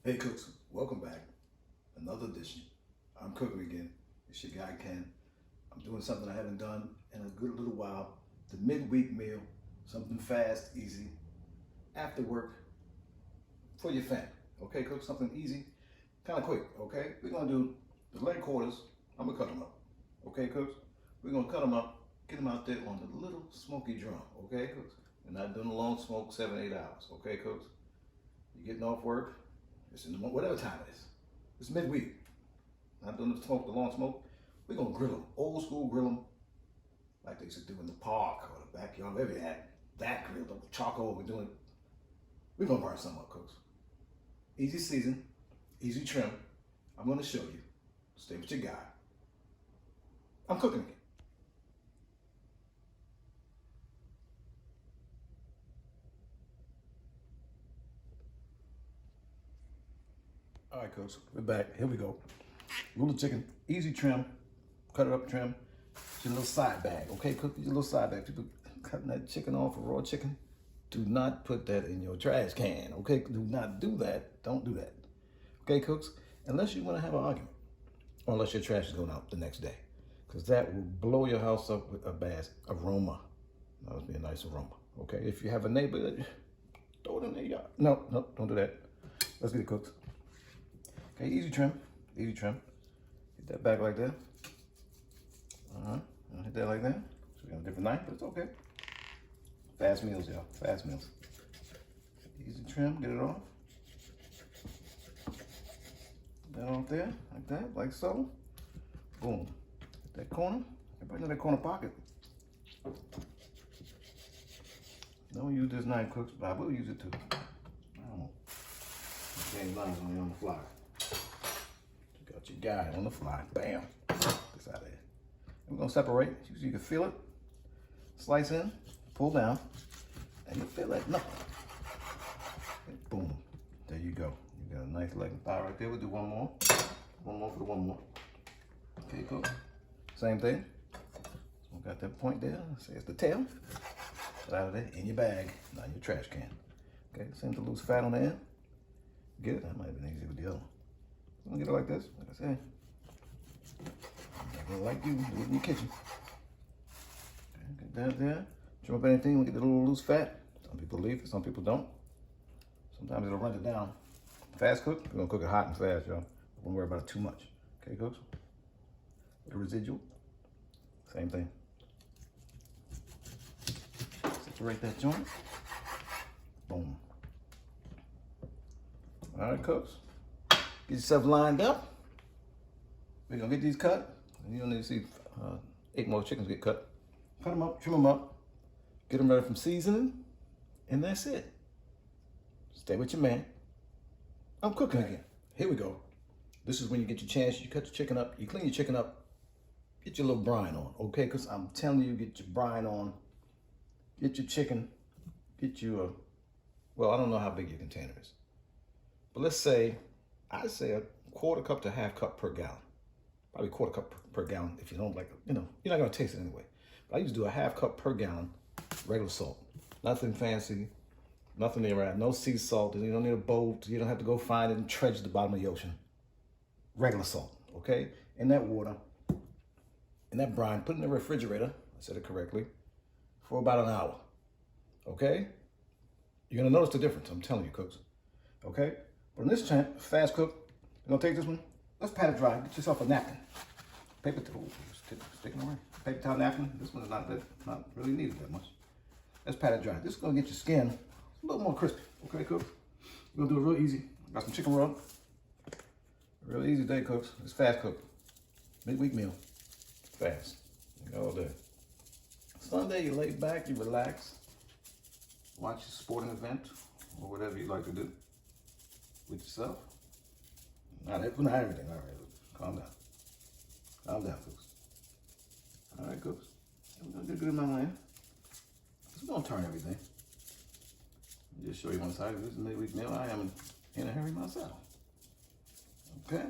Hey cooks, welcome back. Another edition. I'm cooking again. It's your guy Ken. I'm doing something I haven't done in a good little while. The midweek meal, something fast, easy, after work for your family. Okay, cook something easy, kind of quick. Okay, we're gonna do the leg quarters. I'm gonna cut them up. Okay, cooks. We're gonna cut them up, get them out there on the little smoky drum. Okay, cooks. We're not doing a long smoke, 7-8 hours. Okay, cooks. You're getting off work. It's in the whatever time it is. It's midweek. Not doing the smoke, the long smoke. We're gonna grill them, old school grill them, like they used to do in the park or the backyard, wherever you had that grill, the charcoal. We're doing. We're gonna burn some up, cooks. Easy season, easy trim. I'm gonna show you. Stay with your guy. I'm cooking again. All right, cooks. We're back. Here we go. Little chicken, easy trim. Cut it up, trim. It's your little side bag, okay? Cook your little side bag. People cutting that chicken off, a raw chicken. Do not put that in your trash can, okay? Do not do that. Don't do that. Okay, cooks? Unless you want to have an argument, or unless your trash is going out the next day, because that will blow your house up with a bad aroma. That would be a nice aroma, okay? If you have a neighbor, throw it in their yard. No, no, don't do that. Let's get it cooked. Okay, easy trim, easy trim. Hit that back like that. Hit that like that. So we got a different knife, but it's okay. Fast meals, y'all. Fast meals. Easy trim, get it off. Get that off there, like that, like so. Boom. Hit that corner. Everybody know that corner pocket. Don't use this knife, cooks, but I will use it too. I don't know. James Lines on the fly. You got your guy on the fly. Bam. This out of there. We're gonna separate so you can feel it. Slice in, pull down, and you feel that knuckle. And boom, there you go. You got a nice leg and thigh right there. We'll do one more. One more for the one more. Okay, cool. Same thing. So we got that point there. Say it's the tail. Get out of there in your bag, not in your trash can. Okay, same to lose fat on the end. Get it? That might have been easier with the other one. I'm gonna get it like this, like I said. Like you, do it in your kitchen. Okay, get that there. Trim up anything, we get a little loose fat. Some people leave it, some people don't. Sometimes it'll run it down. Fast cook, we're gonna cook it hot and fast, y'all. Don't worry about it too much. Okay, cooks? The residual, same thing. Separate that joint. Boom. All right, cooks. Get yourself lined up. We're gonna get these cut. You don't need to see 8 more chickens get cut. Cut them up, trim them up, get them ready from seasoning, and that's it. Stay with your man. I'm cooking again. Here we go. This is when you get your chance. You cut your chicken up, you clean your chicken up, get your little brine on, okay? Because I'm telling you, get your brine on, get your chicken, get you a, well, I don't know how big your container is, but let's say, I'd say a quarter cup to half cup per gallon. Probably quarter cup per gallon if you don't like it. You know, you're not gonna taste it anyway. But I used to do a half cup per gallon, regular salt. Nothing fancy, nothing near that. No sea salt. You don't need a boat. You don't have to go find it and dredge the bottom of the ocean. Regular salt, okay? In that water, in that brine, put it in the refrigerator, I said it correctly, for about an hour, okay? You're gonna notice the difference, I'm telling you, cooks, okay? But in this fast cook, you're gonna take this one, let's pat it dry. Get yourself a napkin. Paper towel, sticking away. Paper towel napkin. This one is not really needed that much. Let's pat it dry. This is gonna get your skin a little more crispy. Okay, cooks? We're gonna do it real easy. Got some chicken rub. Real easy day, cooks. It's fast cook. Midweek meal. Fast. All day. Sunday, you lay back, you relax. Watch a sporting event or whatever you like to do with yourself. Not everything. All right, calm down. Calm down, cooks. All right, cooks. We're gonna get a good amount of land. We're gonna turn everything. Just show you one side. This is a midweek meal. I am in a hurry myself. Okay.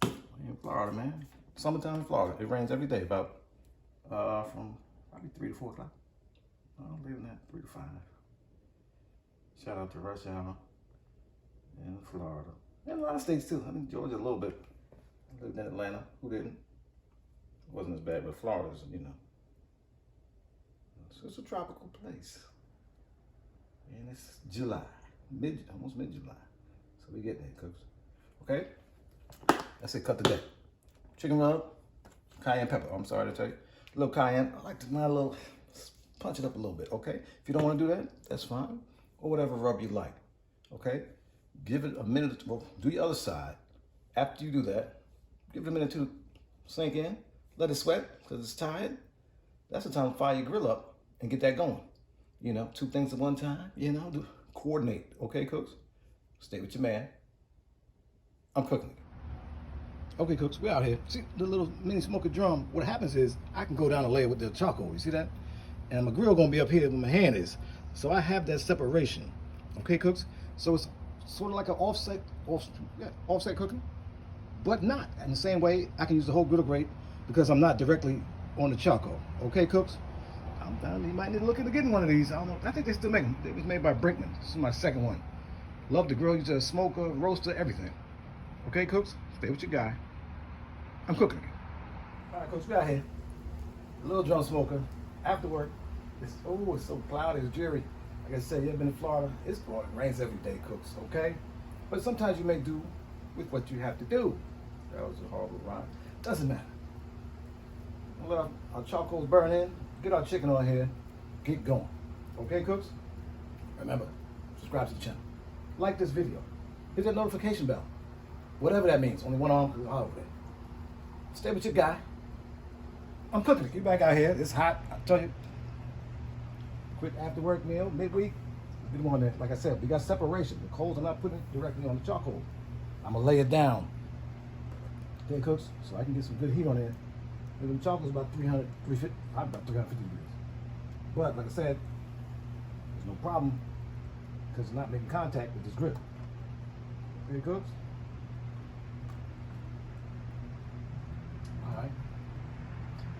We're in Florida, man. Summertime in Florida. It rains every day, about from probably 3 to 4 o'clock. I'm leaving that 3 to 5. Shout out to Rush Hour. and Florida. And a lot of states too. I mean, Georgia a little bit. I lived in Atlanta. Who didn't? It wasn't as bad, but Florida's, you know. So it's a tropical place. And it's July. Almost mid-July. So we getting there, cooks. Okay? That's it, cut the day. Chicken rub, cayenne pepper. I'm sorry to tell you. A little cayenne. I like to punch it up a little bit, okay? If you don't want to do that, that's fine. Or whatever rub you like, okay? Give it a minute, well, do your other side. After you do that, give it a minute to sink in. Let it sweat, because it's tired. That's the time to fire your grill up and get that going. You know, 2 things at one time, you know, coordinate, okay, cooks? Stay with your man. I'm cooking. Okay, cooks, we're out here. See the little mini smoker drum? What happens is I can go down a layer with the charcoal. You see that? And my grill gonna be up here where my hand is. So I have that separation. Okay, cooks? So it's sort of like an offset cooking, but not. In the same way, I can use the whole griddle grate because I'm not directly on the charcoal. Okay, cooks? You might need to look into getting one of these. I don't know. I think they still make them. It was made by Brinkman. This is my second one. Love the grill. Use a smoker, roaster, everything. Okay, cooks? Stay with your guy. I'm cooking again. All right, cooks, we out here. A little drum smoker. After work. It's so cloudy. It's dreary. Like I said, you ever been in Florida? It's pouring. It rains every day, cooks. Okay? But sometimes you may do with what you have to do. That was a horrible rhyme. Doesn't matter. We'll let our charcoals burn in. Get our chicken on here. Get going. Okay, cooks? Remember, subscribe to the channel. Like this video. Hit that notification bell. Whatever that means. Only one arm, all over there. Stay with your guy. I'm cooking it. Get back out here. It's hot. I tell you. Quick after work meal, midweek. We don't want that. Like I said, we got separation. The coals are not putting it directly on the charcoal. I'm gonna lay it down. Okay, cooks, so I can get some good heat on there. The charcoal's about 300, 350, about 350 degrees. But like I said, there's no problem because it's not making contact with this grill. Okay, cooks. All right.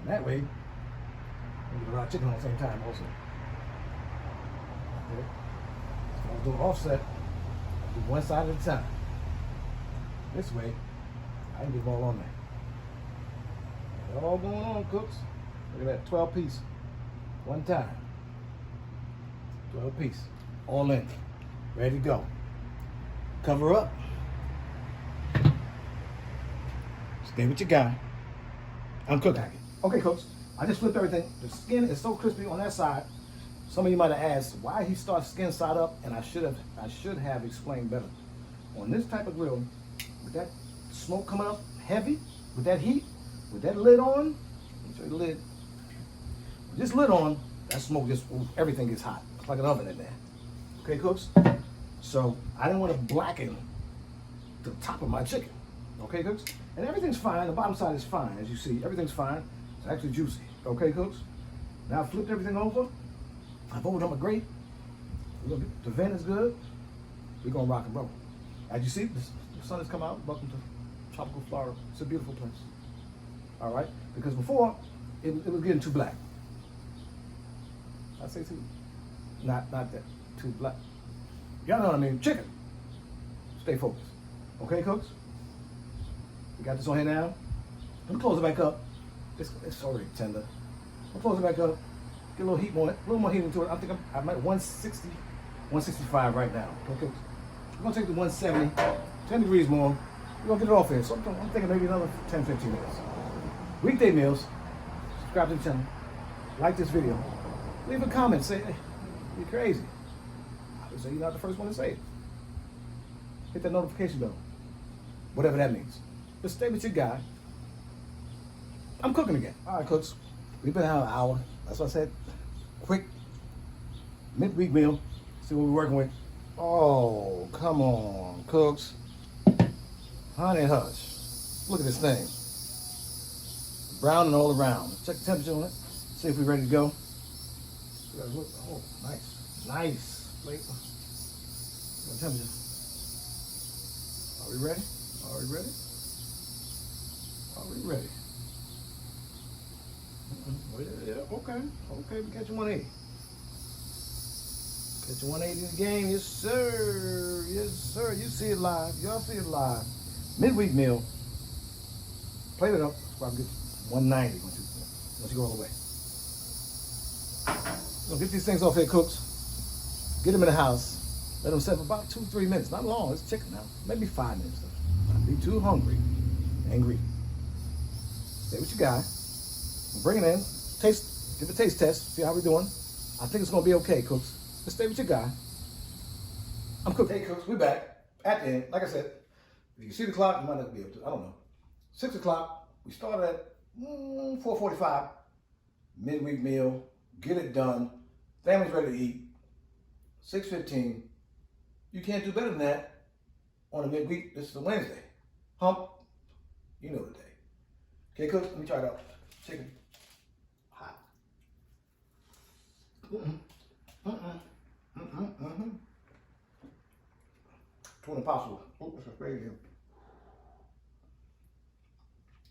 And that way, we get a lot of chicken at the same time also. Okay. So I'll do an offset. I'll do one side at a time. This way, I can get them all on there. Got it all going on, cooks. Look at that, 12 piece. One time. 12 piece. All in. Ready to go. Cover up. Stay with your guy. I'm cooking. Okay, cooks. I just flipped everything. The skin is so crispy on that side. Some of you might have asked why he starts skin side up, and I should have explained better. On this type of grill, with that smoke coming up heavy, with that heat, with that lid on, let me show you the lid. With this lid on, that smoke just, everything gets hot. It's like an oven in there. Okay, cooks? So I didn't want to blacken the top of my chicken. Okay, cooks? And everything's fine. The bottom side is fine, as you see. Everything's fine. It's actually juicy. Okay, cooks? Now I've flipped everything over. I've opened up a grate. The vent is good. We're gonna rock and roll. As you see, the sun has come out. Welcome to tropical Florida. It's a beautiful place. All right? Because before, it was getting too black. I say too, not that, too black. Y'all know what I mean? Chicken. Stay focused. Okay, cooks? We got this on here now. Let me close it back up. It's already tender. I'll close it back up. Get a little heat on it, a little more heat into it. I think I'm at 160, 165 right now. Okay, we're gonna take the 170, 10 degrees more. We're gonna get it off here. So I'm thinking maybe another 10, 15 minutes. Weekday meals. Subscribe to the channel. Like this video. Leave a comment. Say, hey, you're crazy. So you're not the first one to say it. Hit that notification bell. Whatever that means. But stay with your guy. I'm cooking again. All right, cooks. We've been out an hour. That's what I said. Quick midweek meal. See what we're working with. Oh, come on, cooks. Honey hush. Look at this thing. Browning all around. Let's check the temperature on it. See if we're ready to go. Oh, nice. Nice. Wait. What temperature? Are we ready? Are we ready? Are we ready? Yeah, okay. Okay, we got you 180. It's 180 in the game. Yes, sir. Yes, sir. You see it live. Y'all see it live. Midweek meal. Play it up. So I can get 190 once you go all the way. So get these things off here, cooks. Get them in the house. Let them set for about 2-3 minutes. Not long. It's chicken now. Maybe 5 minutes. Not be too hungry. Angry. Say what you got. Bring it in. Taste. Give a taste test. See how we're doing. I think it's gonna be okay, cooks. Just stay with your guy. I'm cooking. Hey, cooks. We back at the end. Like I said, if you see the clock, you might not be able to. I don't know. 6 o'clock. We started at 4:45. Midweek meal. Get it done. Family's ready to eat. 6:15. You can't do better than that on a midweek. This is a Wednesday. Hump. You know the day. Okay, cooks. Let me try it out. Chicken. Hot. To an impossible. Oh, that's crazy.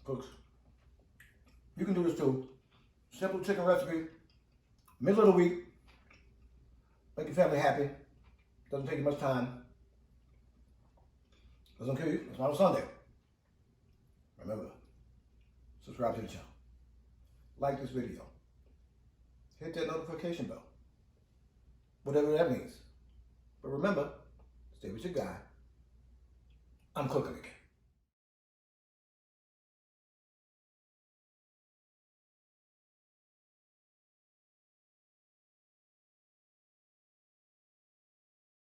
Cooks. You can do this too. Simple chicken recipe. Middle of the week. Make your family happy. Doesn't take you much time. Doesn't kill you. It's not a Sunday. Remember, subscribe to the channel. Like this video. Hit that notification bell. Whatever that means. But remember, stay with your guy. I'm cooking again.